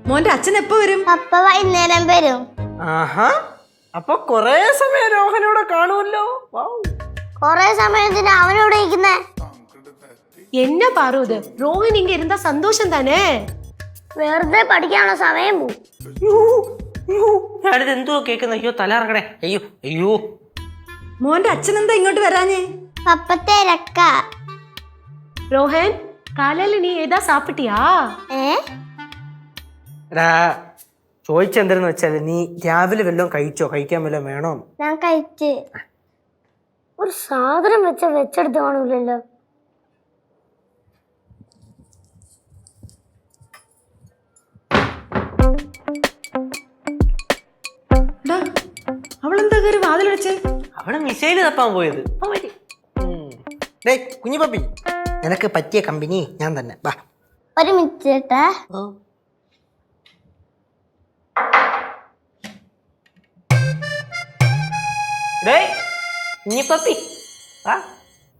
മോന്റെ അച്ഛൻ എപ്പോ വരും? പപ്പ വൈകുന്നേരം വരും. ആഹാ, അപ്പൊ കൊറേ സമയം രോഹനോടെ കാണുമല്ലോ. കൊറേ സമയത്തിന് അവനോട് ഇരിക്കുന്നേ. என்ன பாரு இது? ரோஹன் இங்க இருந்தா சந்தோஷம் தானே. വെറുതെ പഠിക്കാനുള്ള സമയം പോവും. ഞാനിത് എന്തുവാ കേൾക്കുന്ന? അയ്യോ തലറങ്ങണേ. അയ്യോ അയ്യോ. മോന്റെ അച്ഛൻ എന്താ ഇങ്ങോട്ട് വരാഞ്ഞേ? പപ്പ തിരക്ക. ரோஹன் காலையில நீ ஏதா சாப்பிட்டியா? ചോദിച്ചെന്തെന്ന് വെച്ചാല് നീ രാവിലെ വല്ലതും കഴിച്ചോ? കഴിക്കാൻ വല്ലതും വേണോ? ഞാൻ കഴിച്ച്. ഒരു സാധനം വെച്ചെടുത്ത് കാണൂലല്ലോ. അവളെന്താ കയറി വാതിലടച്ചേ? അവള് മിസൈല് തപ്പാൻ പോയത്. കുഞ്ഞു പപ്പി, നിനക്ക് പറ്റിയ കമ്പനി ഞാൻ തന്നെ. വാ. ഒരു മിനിറ്റ് ചേട്ടാ. കുഞ്ഞു പപ്പി വാ.